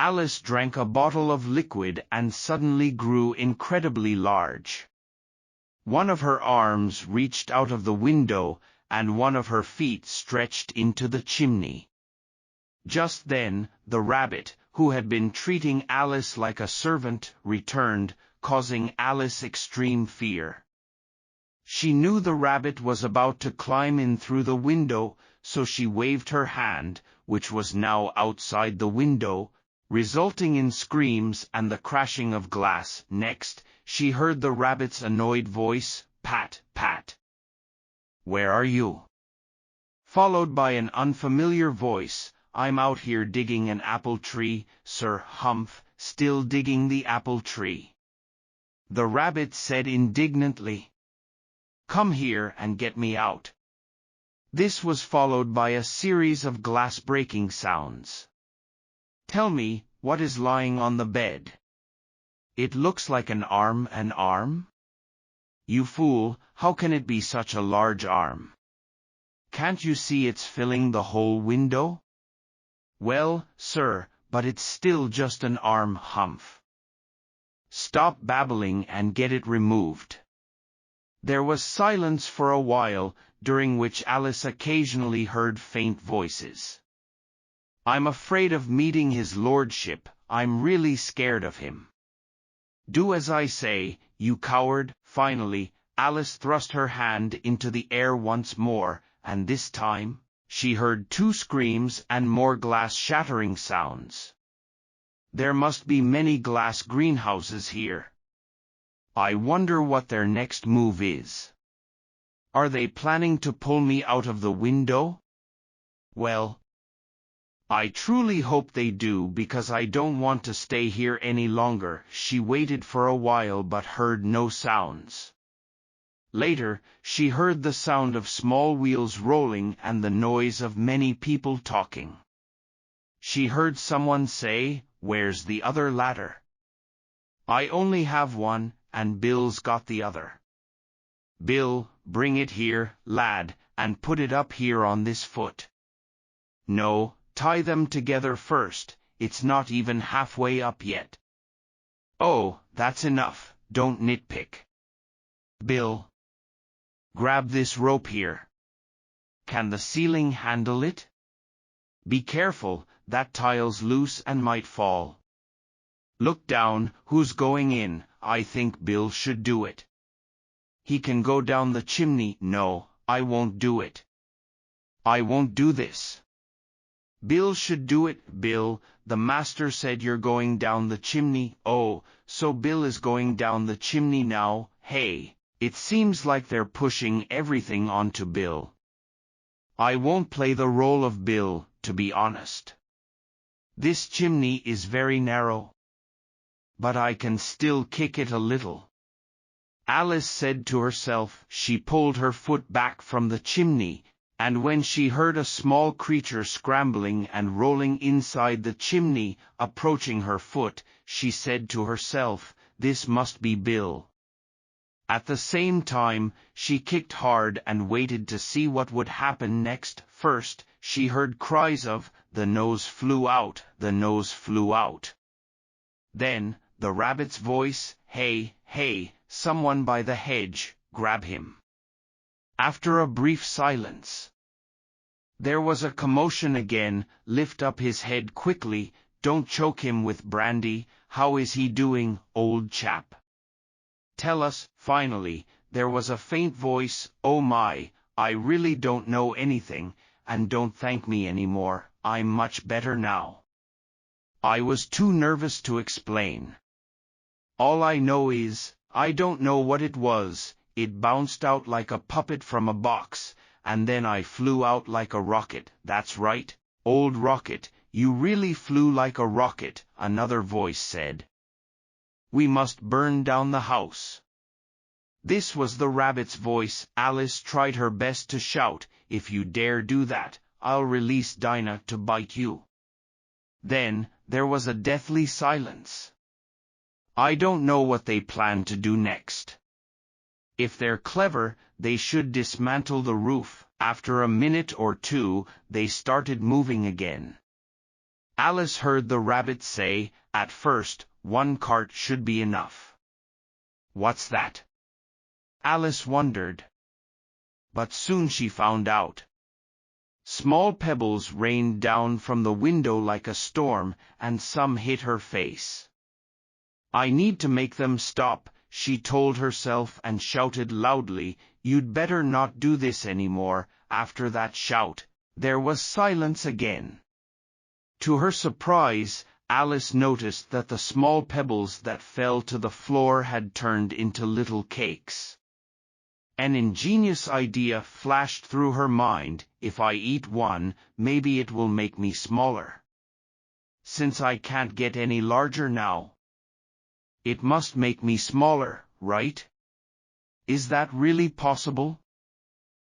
Alice drank a bottle of liquid and suddenly grew incredibly large. One of her arms reached out of the window, and one of her feet stretched into the chimney. Just then, the rabbit, who had been treating Alice like a servant, returned, causing Alice extreme fear. She knew the rabbit was about to climb in through the window, so she waved her hand, which was now outside the window, resulting in screams and the crashing of glass. Next, she heard the rabbit's annoyed voice, "Pat, Pat. Where are you?" Followed by an unfamiliar voice, "I'm out here digging an apple tree, Sir Humph, still digging the apple tree." The rabbit said indignantly, "Come here and get me out." This was followed by a series of glass-breaking sounds. "Tell me, what is lying on the bed?" "It looks like an arm." "An arm? You fool, how can it be such a large arm? Can't you see it's filling the whole window?" "Well, sir, but it's still just an arm, Humph. Stop babbling and get it removed." There was silence for a while, during which Alice occasionally heard faint voices. "I'm afraid of meeting his lordship. I'm really scared of him." "Do as I say, you coward." Finally, Alice thrust her hand into the air once more, and this time, she heard 2 screams and more glass-shattering sounds. There must be many glass greenhouses here. I wonder what their next move is. Are they planning to pull me out of the window? Well, I truly hope they do, because I don't want to stay here any longer. She waited for a while but heard no sounds. Later, she heard the sound of small wheels rolling and the noise of many people talking. She heard someone say, "Where's the other ladder? I only have one, and Bill's got the other." "Bill, bring it here, lad, and put it up here on this foot." "No, tie them together first, it's not even halfway up yet." "Oh, that's enough, don't nitpick. Bill, grab this rope here. Can the ceiling handle it? Be careful, that tile's loose and might fall. Look down, who's going in? I think Bill should do it." "He can go down the chimney." "No, I won't do it. I won't do this. Bill should do it." "Bill, the master said you're going down the chimney." "Oh, so Bill is going down the chimney now." "Hey, it seems like they're pushing everything onto Bill. I won't play the role of Bill, to be honest. This chimney is very narrow, but I can still kick it a little." Alice said to herself. She pulled her foot back from the chimney, and when she heard a small creature scrambling and rolling inside the chimney, approaching her foot, she said to herself, "This must be Bill." At the same time, she kicked hard and waited to see what would happen next. First, she heard cries of, "The nose flew out, the nose flew out." Then, the rabbit's voice, "Hey, hey, someone by the hedge, grab him." After a brief silence, there was a commotion again. "Lift up his head quickly, don't choke him with brandy. How is he doing, old chap? Tell us." Finally, there was a faint voice, "Oh my, I really don't know anything, and don't thank me anymore. I'm much better now. I was too nervous to explain. All I know is, I don't know what it was. It bounced out like a puppet from a box, and then I flew out like a rocket." "That's right, old rocket, you really flew like a rocket," another voice said. "We must burn down the house." This was the rabbit's voice. Alice tried her best to shout, "If you dare do that, I'll release Dinah to bite you." Then, there was a deathly silence. I don't know what they plan to do next. If they're clever, they should dismantle the roof. After a minute or two, they started moving again. Alice heard the rabbit say, "At first, one cart should be enough." "What's that?" Alice wondered. But soon she found out. Small pebbles rained down from the window like a storm, and some hit her face. "I need to make them stop," she told herself and shouted loudly, "You'd better not do this anymore." After that shout, there was silence again. To her surprise, Alice noticed that the small pebbles that fell to the floor had turned into little cakes. An ingenious idea flashed through her mind: if I eat one, maybe it will make me smaller. Since I can't get any larger now, it must make me smaller, right? Is that really possible?